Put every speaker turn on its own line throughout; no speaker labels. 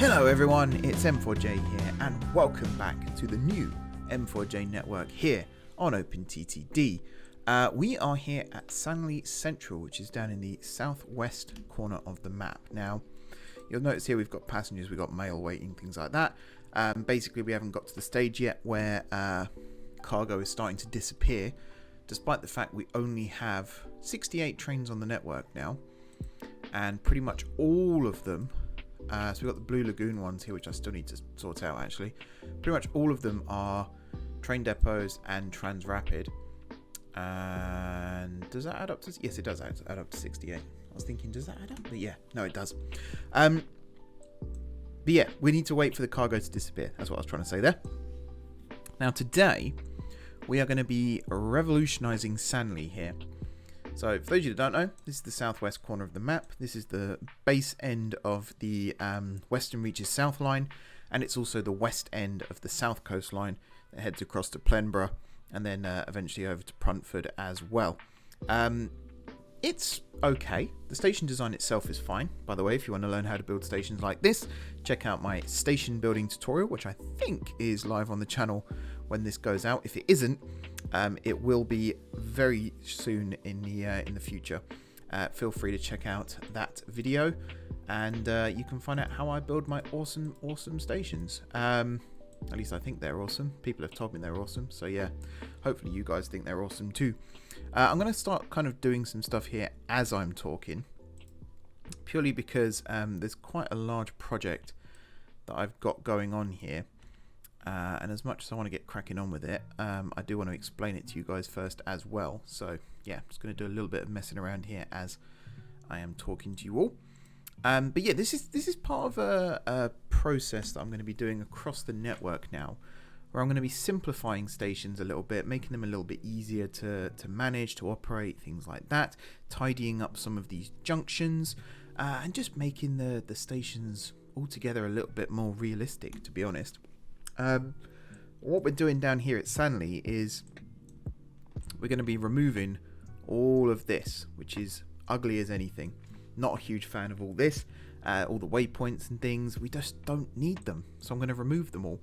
Hello everyone, it's M4J here and welcome back to the new M4J Network here on openttd. We are here at Sanley Central, which is down in the southwest corner of the map. Now, you'll notice here we've got passengers, we've got mail waiting, things like that. Basically, we haven't got to the stage yet where cargo is starting to disappear, despite the fact we only have 68 trains on the network now, and pretty much all of them. So we've got the Blue Lagoon ones here, which I still need to sort out actually. Pretty much all of them are train depots and Transrapid. And does that add up to... Yes, it does add up to 68. I was thinking, does that add up? But yeah, no, it does. But yeah, we need to wait for the cargo to disappear. That's what I was trying to say there. Now today, we are going to be revolutionising Sanley here. So, for those of you that don't know, this is the southwest corner of the map. This is the base end of the Western Reaches South Line, and it's also the west end of the South Coast Line that heads across to Plenborough and then eventually over to Pruntford as well. It's okay. The station design itself is fine. By the way, if you want to learn how to build stations like this, check out my station building tutorial, which I think is live on the channel when this goes out. If it isn't, it will be very soon in the future. Feel free to check out that video, and you can find out how I build my awesome stations. At least I think they're awesome. People have told me they're awesome, so yeah, hopefully you guys think they're awesome too. I'm going to start kind of doing some stuff here as I'm talking, purely because there's quite a large project that I've got going on here. And as much as I want to get cracking on with it, I do want to explain it to you guys first as well. So yeah, I'm just going to do a little bit of messing around here as I am talking to you all. But yeah, this is part of a process that I'm going to be doing across the network now, where I'm going to be simplifying stations a little bit, making them a little bit easier to manage, to operate, things like that, tidying up some of these junctions, and just making the stations altogether a little bit more realistic, to be honest. What we're doing down here at Sanley is we're going to be removing all of this, which is ugly as anything. Not a huge fan of all this, all the waypoints and things. We just don't need them, so I'm going to remove them all.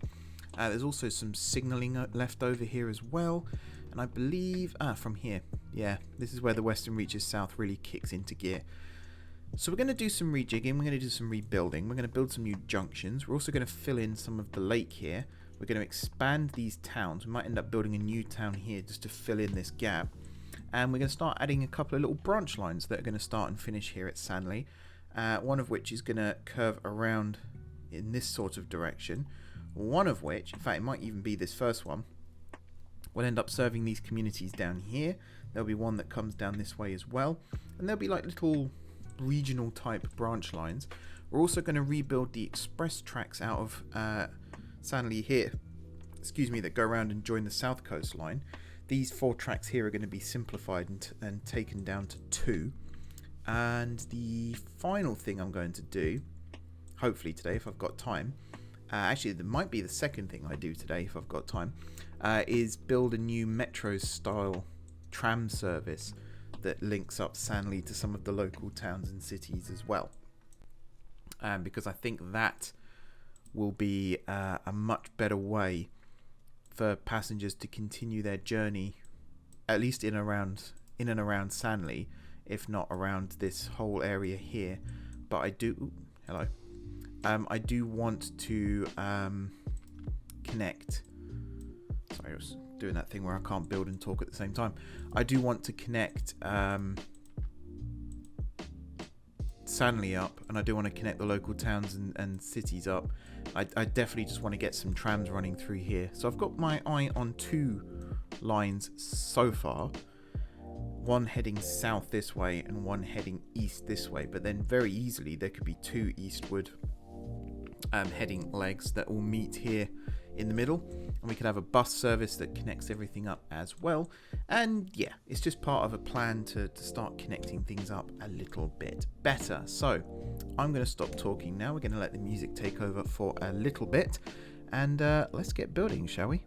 There's also some signalling left over here as well, and I believe from here, yeah, this is where the Western Reaches South really kicks into gear. So we're going to do some rejigging, we're going to do some rebuilding, we're going to build some new junctions, we're also going to fill in some of the lake here, we're going to expand these towns, we might end up building a new town here just to fill in this gap, and we're going to start adding a couple of little branch lines that are going to start and finish here at Sanley, one of which is going to curve around in this sort of direction, one of which, in fact it might even be this first one, will end up serving these communities down here. There'll be one that comes down this way as well, and there'll be like little regional type branch lines. We're also going to rebuild the express tracks out of Sanley here, that go around and join the South Coast Line. These 4 tracks here are going to be simplified and taken down to 2. And the final thing I'm going to do, hopefully today if I've got time, actually there might be the second thing I do today if I've got time, is build a new metro style tram service that links up Sanley to some of the local towns and cities as well, because I think that will be a much better way for passengers to continue their journey, at least in and around Sanley, if not around this whole area here. But I do I do want to connect. Sorry, I was doing that thing where I can't build and talk at the same time. I do want to connect Sanley up, and I do want to connect the local towns and cities up. I definitely just want to get some trams running through here. So I've got my eye on 2 lines so far. One heading south this way and one heading east this way. But then very easily there could be 2 eastward heading legs that will meet here in the middle, and we could have a bus service that connects everything up as well. And yeah, it's just part of a plan to start connecting things up a little bit better. So I'm going to stop talking now. We're going to let the music take over for a little bit, and let's get building, shall we?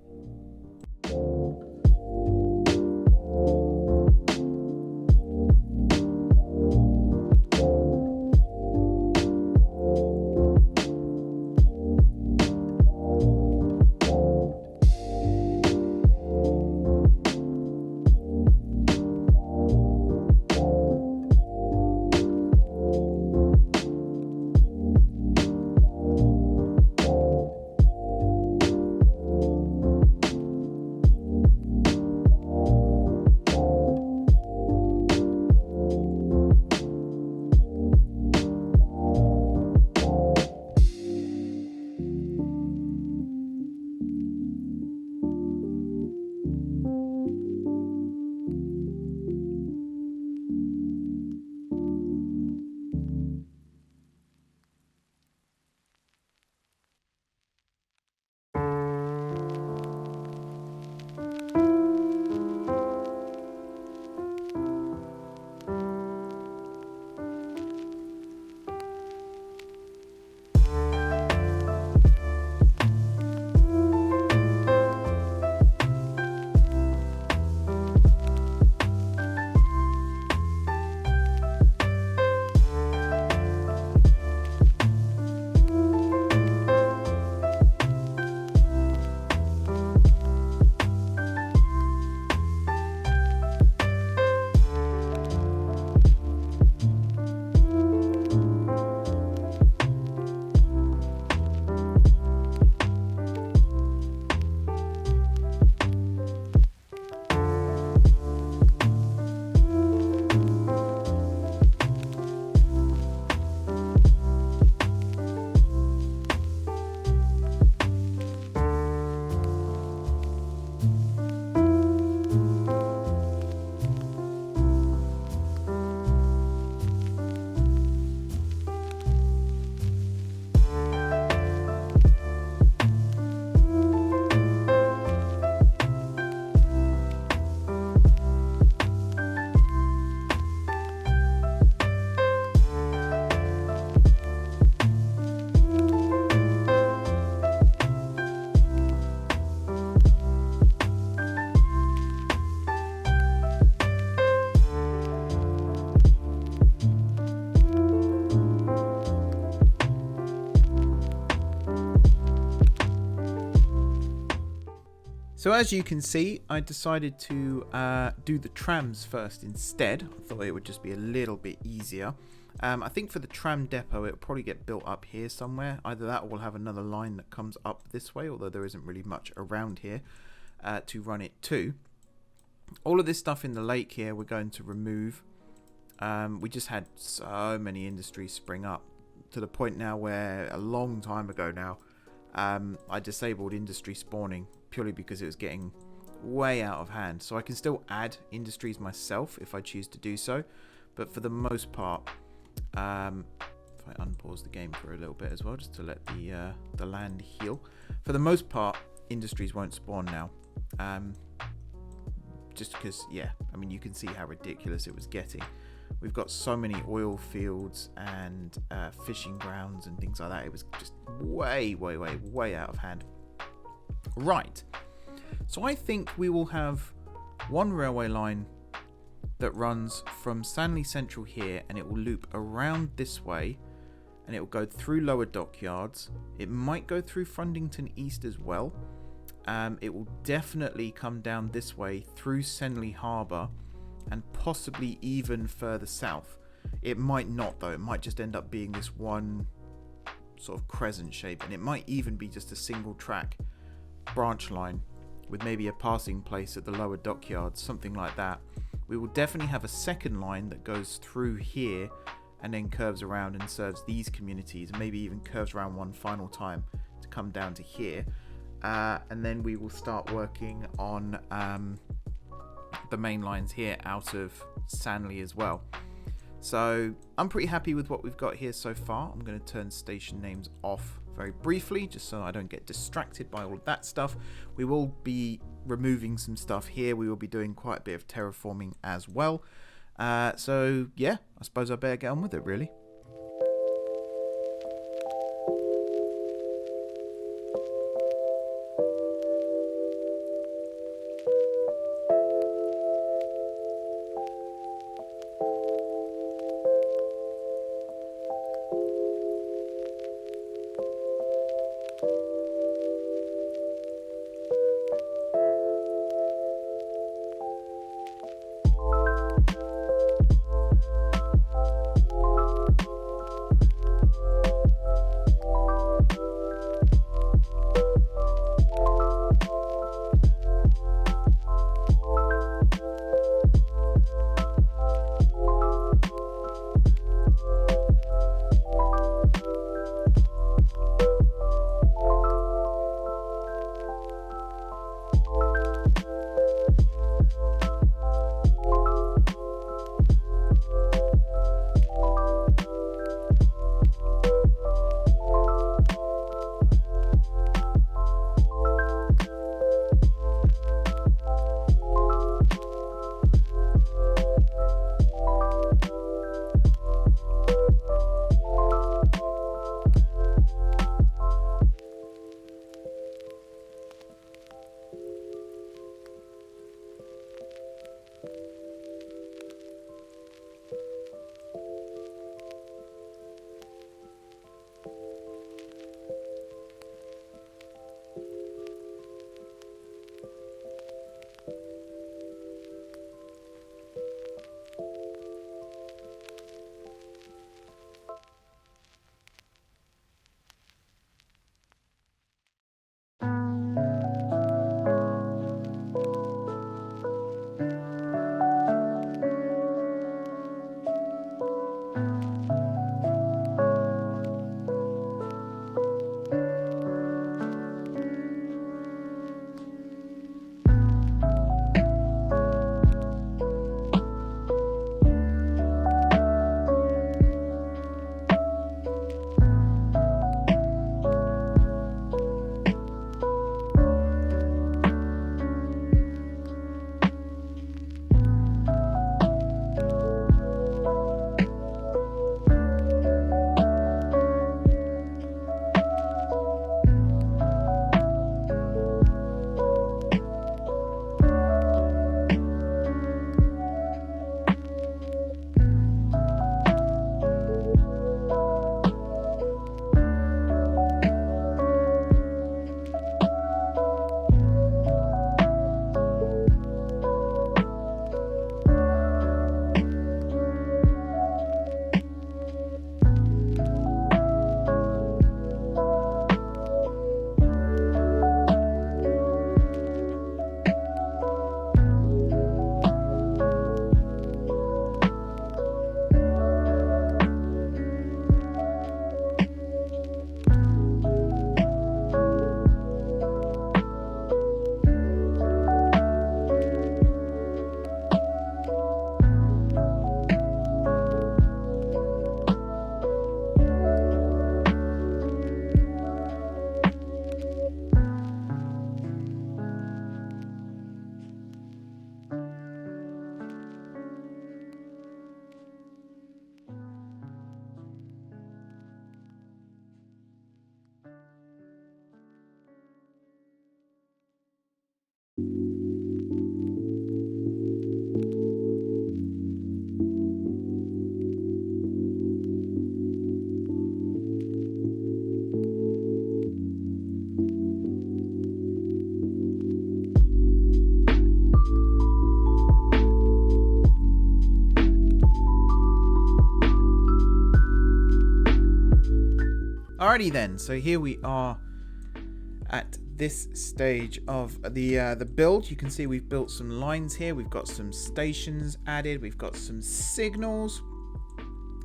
So as you can see, I decided to do the trams first instead. I thought it would just be a little bit easier. I think for the tram depot, it'll probably get built up here somewhere. Either that or we'll have another line that comes up this way, although there isn't really much around here to run it to. All of this stuff in the lake here we're going to remove. We just had so many industries spring up to the point now where a long time ago now I disabled industry spawning purely because it was getting way out of hand. So I can still add industries myself if I choose to do so, but for the most part, if I unpause the game for a little bit as well just to let the land heal, for the most part industries won't spawn now, just because, yeah, I mean, you can see how ridiculous it was getting. We've got so many oil fields and fishing grounds and things like that. It was just way out of hand. Right, so I think we will have one railway line that runs from Sanley Central here, and it will loop around this way, and it will go through Lower Dockyards. It might go through Fundington East as well. It will definitely come down this way through Sanley Harbour and possibly even further south. It might not though, it might just end up being this one sort of crescent shape, and it might even be just a single track branch line with maybe a passing place at the Lower Dockyards, something like that. We will definitely have a second line that goes through here and then curves around and serves these communities, and maybe even curves around one final time to come down to here. And then we will start working on the main lines here out of Sanley as well. So I'm pretty happy with what we've got here so far. I'm going to turn station names off very briefly just so I don't get distracted by all of that stuff. We will be removing some stuff here. We will be doing quite a bit of terraforming as well. So yeah, I suppose I better get on with it really. Alrighty then, so here we are at this stage of the build. You can see we've built some lines here, we've got some stations added, we've got some signals,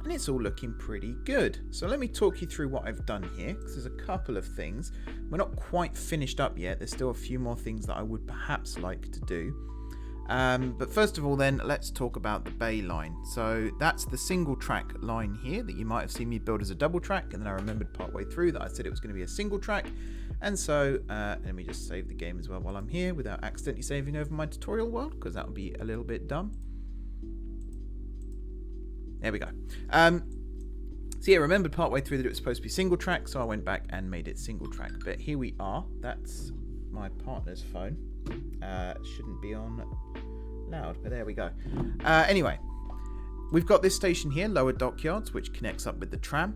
and it's all looking pretty good. So let me talk you through what I've done here, because there's a couple of things. We're not quite finished up yet, there's still a few more things that I would perhaps like to do. But first of all then, let's talk about the bay line. So that's the single track line here that you might have seen me build as a double track, and then I remembered partway through that I said it was going to be a single track. And so let me just save the game as well while I'm here without accidentally saving over my tutorial world, because that would be a little bit dumb. There we go. So yeah, remembered partway through that it was supposed to be single track, so I went back and made it single track. But here we are. That's my partner's phone. Shouldn't be on loud, but there we go. Anyway, we've got this station here, Lower Dockyards, which connects up with the tram.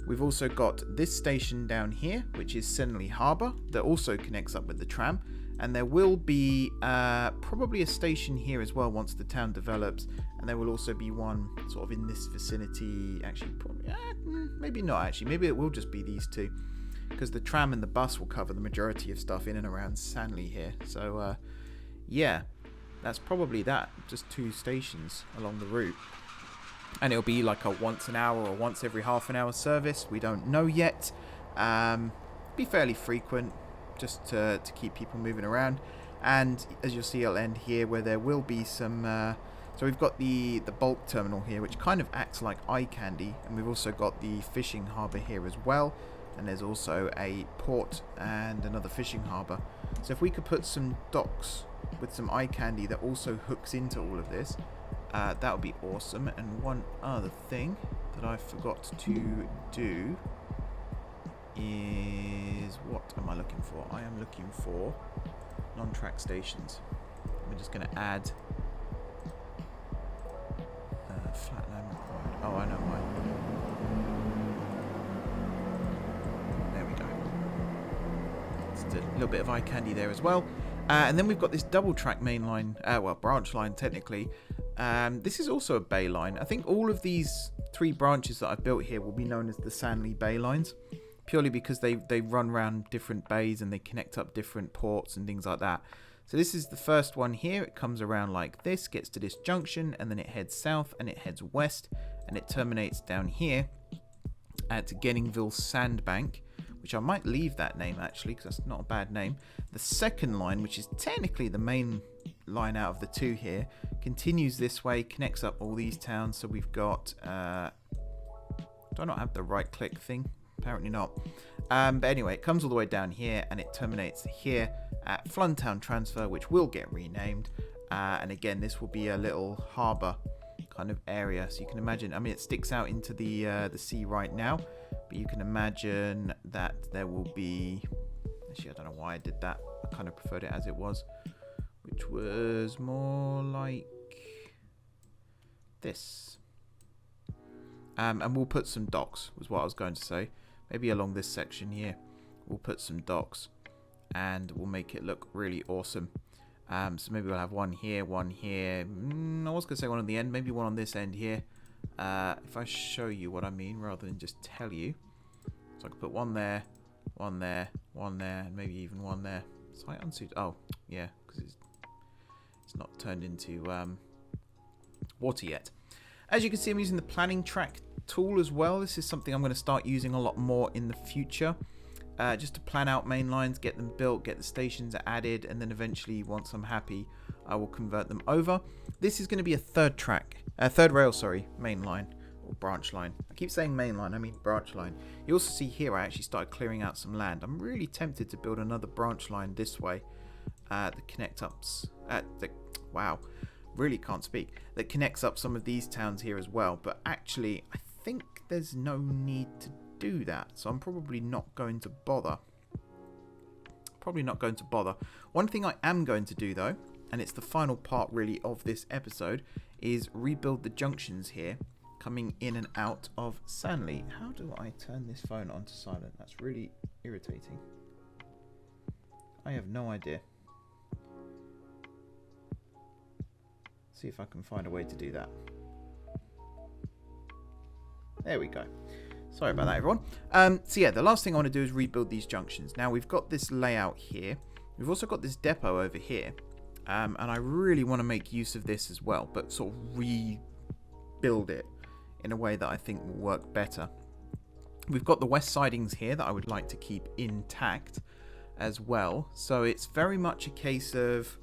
We've also got this station down here, which is Sanley Harbour, that also connects up with the tram. And there will be probably a station here as well once the town develops. And there will also be one sort of in this vicinity. Actually, probably, maybe not actually. Maybe it will just be these two, because the tram and the bus will cover the majority of stuff in and around Sanley here. So, yeah, that's probably that. Just two stations along the route. And it'll be like a once an hour or once every half an hour service. We don't know yet. Be fairly frequent, just to keep people moving around. And as you'll see, it'll end here where there will be some... so we've got the bulk terminal here, which kind of acts like eye candy. And we've also got the fishing harbour here as well. And there's also a port and another fishing harbour. So if we could put some docks with some eye candy that also hooks into all of this, that would be awesome. And one other thing that I forgot to do is... what am I looking for? I am looking for non-track stations. We're just going to add flatland required. Oh, I know why. There we go. Just a little bit of eye candy there as well. And then we've got this double track main line, well, branch line technically. This is also a bay line. I think all of these three branches that I've built here will be known as the Sanley Bay Lines, purely because they run around different bays and they connect up different ports and things like that. So this is the first one here. It comes around like this, gets to this junction, and then it heads south and it heads west, and it terminates down here at Genningville Sandbank, which I might leave that name actually, because that's not a bad name. The second line, which is technically the main line out of the two here, continues this way, connects up all these towns. So we've got... do I not have the right click thing? Apparently not. But anyway, it comes all the way down here and it terminates here at Fluntown Transfer, which will get renamed. And again, this will be a little harbour kind of area. So you can imagine, I mean, it sticks out into the sea right now, but you can imagine that there will be... actually, I don't know why I did that. I kind of preferred it as it was, which was more like this. And we'll put some docks, was what I was going to say. Maybe along this section here, we'll put some docks, and we'll make it look really awesome. So maybe we'll have one here, one here. I was going to say one on the end, maybe one on this end here. If I show you what I mean, rather than just tell you. So I could put one there, one there, one there, and maybe even one there. Site unsuited. Oh, yeah, because it's not turned into water yet. As you can see, I'm using the planning track tool as well. This is something I'm going to start using a lot more in the future, just to plan out main lines, get them built, get the stations added, and then eventually, once I'm happy, I will convert them over. This is going to be a third rail, main line or branch line. I keep saying main line, I mean branch line. You also see here I actually started clearing out some land. I'm really tempted to build another branch line this way that connect ups really can't speak, that connects up some of these towns here as well, but actually I think there's no need to do that, so I'm probably not going to bother. One thing I am going to do though, and it's the final part really of this episode, is rebuild the junctions here coming in and out of Sanley. How do I turn this phone onto silent? That's really irritating. I have no idea. See if I can find a way to do that. There we go. Sorry about that, everyone. So yeah, the last thing I want to do is rebuild these junctions. Now we've got this layout here. We've also got this depot over here. And I really want to make use of this as well, but sort of rebuild it in a way that I think will work better. We've got the west sidings here that I would like to keep intact as well. So it's very much a case of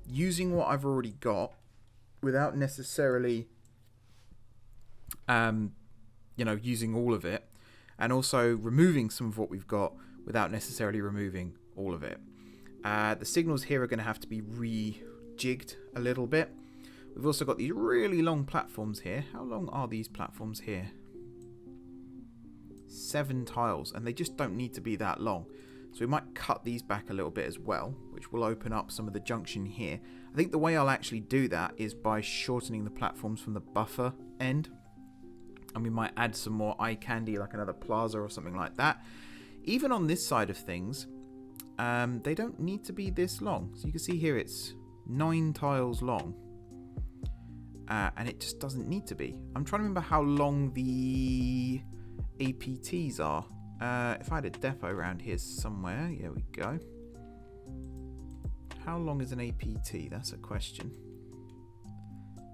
using what I've already got without necessarily using all of it, and also removing some of what we've got without necessarily removing all of it. The signals here are going to have to be rejigged a little bit. We've also got these really long platforms here. How long are these platforms here? 7 tiles, and they just don't need to be that long. So we might cut these back a little bit as well, which will open up some of the junction here. I think the way I'll actually do that is by shortening the platforms from the buffer end. And we might add some more eye candy, like another plaza or something like that. Even on this side of things, they don't need to be this long. So you can see here it's 9 tiles long. And it just doesn't need to be. I'm trying to remember how long the APTs are. If I had a depot around here somewhere, here we go. How long is an APT? That's a question.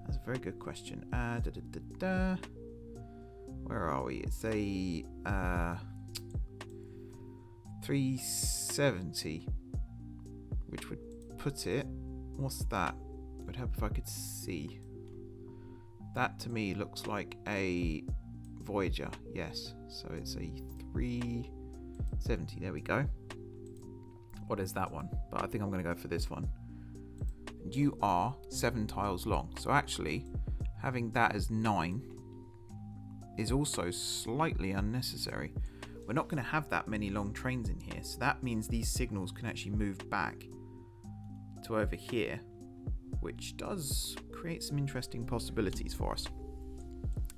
That's a very good question. Where are we? It's a 370, which would put it. What's that? It would help if I could see. That to me looks like a Voyager. Yes, so it's a 370. There we go. What is that one? But I think I'm going to go for this one. You are 7 tiles long. So actually, having that as 9 is also slightly unnecessary. We're not going to have that many long trains in here, so that means these signals can actually move back to over here, which does create some interesting possibilities for us.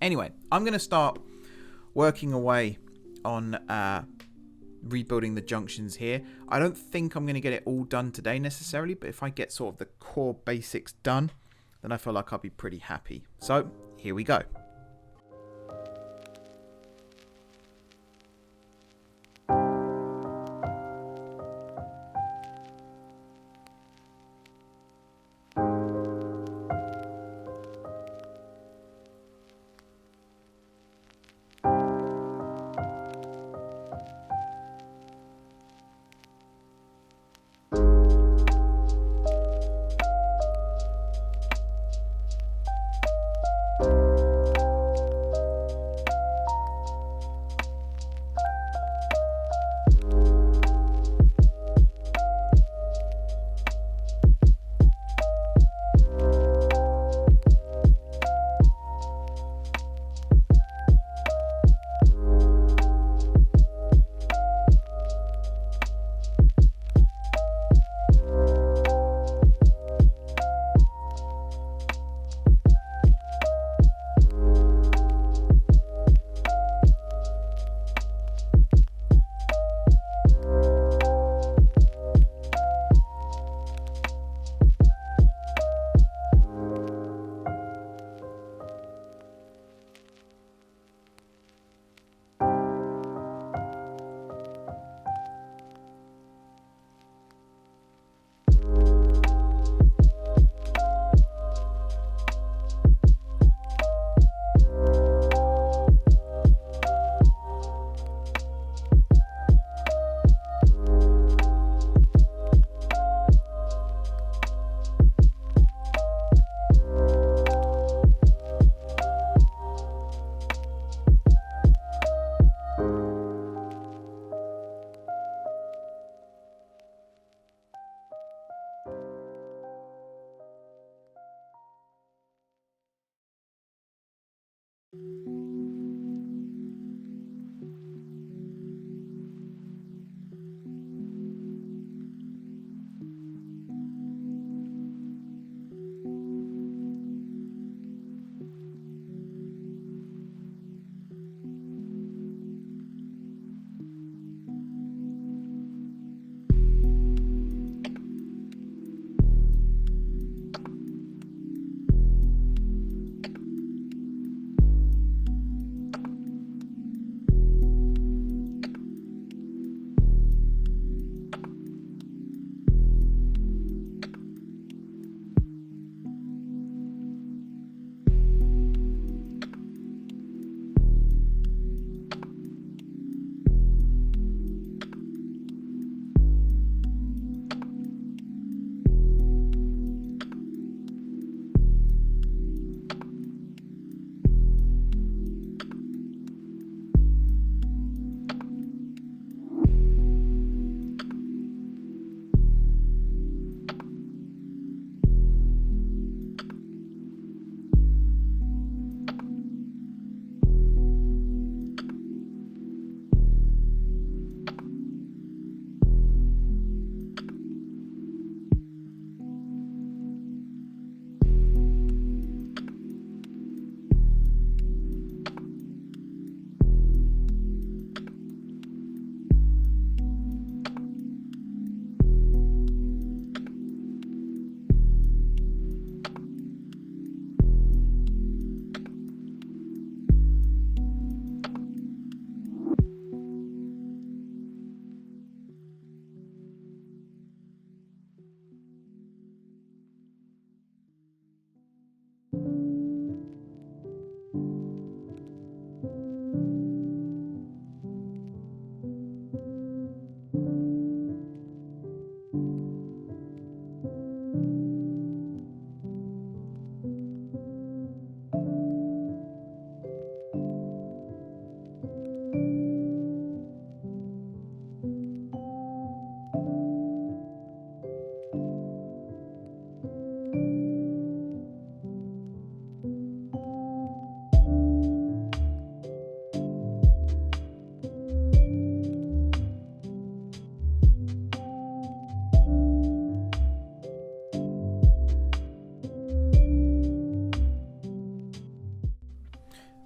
Anyway, I'm going to start working away on rebuilding the junctions here. I don't think I'm going to get it all done today necessarily, but if I get sort of the core basics done, then I feel like I'll be pretty happy. So here we go.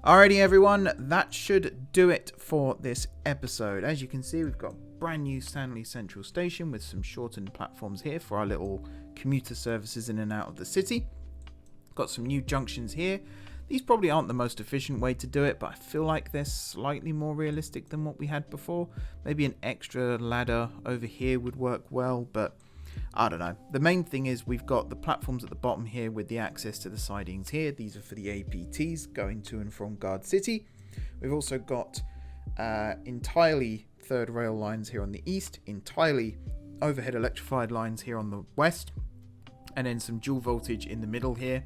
Alrighty everyone, that should do it for this episode. As you can see, we've got a brand new Sanley Central station with some shortened platforms here for our little commuter services in and out of the city. Got some new junctions here. These probably aren't the most efficient way to do it, but I feel like they're slightly more realistic than what we had before. Maybe an extra ladder over here would work well, but I don't know. The main thing is we've got the platforms at the bottom here with the access to the sidings here. These are for the APTs going to and from Guard City. We've also got entirely third rail lines here on the east, entirely overhead electrified lines here on the west, and then some dual voltage in the middle here.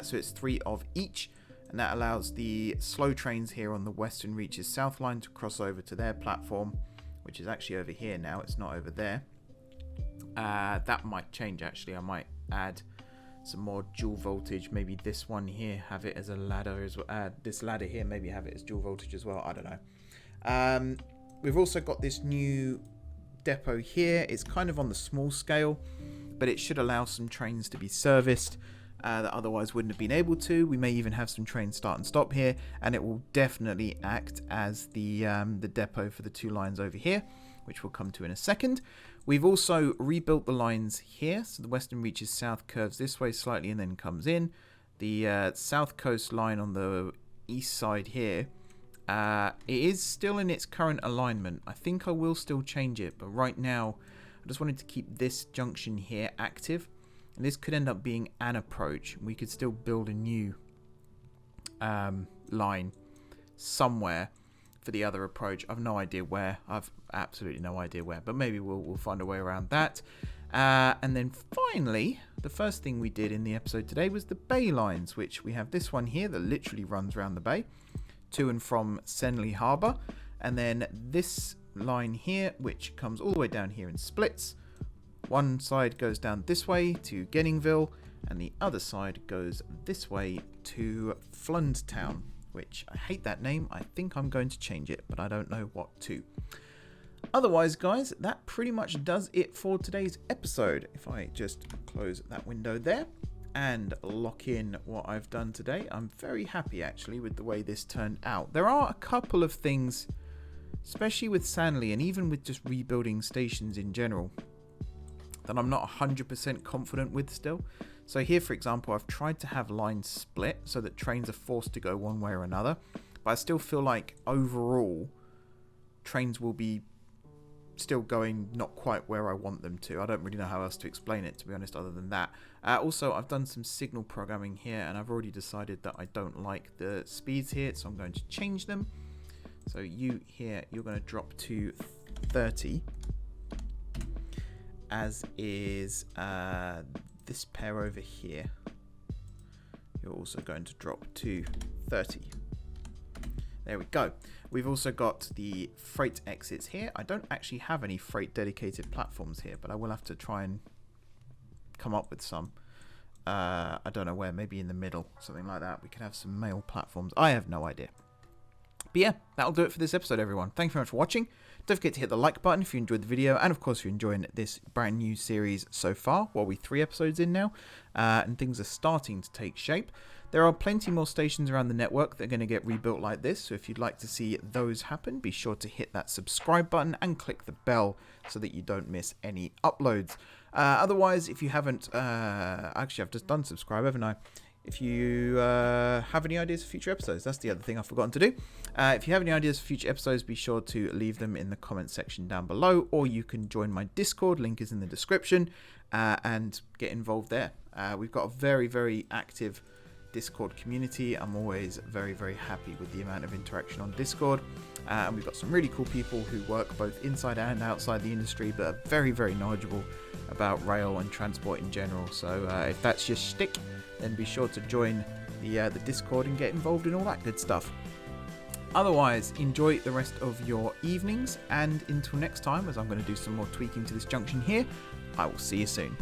So it's 3 of each, and that allows the slow trains here on the Western Reaches South line to cross over to their platform, which is actually over here now. It's not over there. That might change actually. I might add some more dual voltage. Maybe this one here have it as a ladder as well. This ladder here maybe have it as dual voltage as well. I don't know. We've also got this new depot here. It's kind of on the small scale, but it should allow some trains to be serviced that otherwise wouldn't have been able to. We may even have some trains start and stop here, and it will definitely act as the depot for the 2 lines over here, which we'll come to in a second. We've also rebuilt the lines here, so the Western Reaches South curves this way slightly and then comes in. The South Coast line on the east side here, it is still in its current alignment. I think I will still change it, but right now I just wanted to keep this junction here active. And this could end up being an approach. We could still build a new line somewhere for the other approach. I've no idea where. I've absolutely no idea where. But maybe we'll find a way around that. And then finally, the first thing we did in the episode today was the bay lines, which we have this one here that literally runs around the bay to and from Sanley Harbour. And then this line here, which comes all the way down here and splits. One side goes down this way to Genningville, and the other side goes this way to Flundtown, which I hate that name. I think I'm going to change it, but I don't know what to. Otherwise, guys, that pretty much does it for today's episode. If I just close that window there and lock in what I've done today, I'm very happy actually with the way this turned out. There are a couple of things, especially with Sanley and even with just rebuilding stations in general, that I'm not 100% confident with still. So here, for example, I've tried to have lines split so that trains are forced to go one way or another. But I still feel like overall, trains will be still going not quite where I want them to. I don't really know how else to explain it, to be honest, other than that. Also, I've done some signal programming here, and I've already decided that I don't like the speeds here, so I'm going to change them. So you here, you're going to drop to 30. As is this pair over here. You're also going to drop to 30. There we go. We've also got the freight exits here. I don't actually have any freight dedicated platforms here, but I will have to try and come up with some. I don't know where, maybe in the middle, something like that. We can have some mail platforms. I have no idea. But yeah, that'll do it for this episode, everyone. Thanks very much for watching. Don't forget to hit the like button if you enjoyed the video, and of course if you're enjoying this brand new series so far. Well, we're 3 episodes in now, and things are starting to take shape. There are plenty more stations around the network that are going to get rebuilt like this, so if you'd like to see those happen, be sure to hit that subscribe button and click the bell so that you don't miss any uploads. Otherwise, if you haven't, actually I've just done subscribe, haven't I? If you have any ideas for future episodes, that's the other thing I've forgotten to do. If you have any ideas for future episodes, be sure to leave them in the comment section down below, or you can join my Discord, link is in the description, and get involved there. We've got a very, very active Discord community. I'm always very, very happy with the amount of interaction on Discord. And we've got some really cool people who work both inside and outside the industry, but are very, very knowledgeable about rail and transport in general. So if that's your shtick, then be sure to join the Discord and get involved in all that good stuff. Otherwise, enjoy the rest of your evenings, and until next time, as I'm going to do some more tweaking to this junction here, I will see you soon.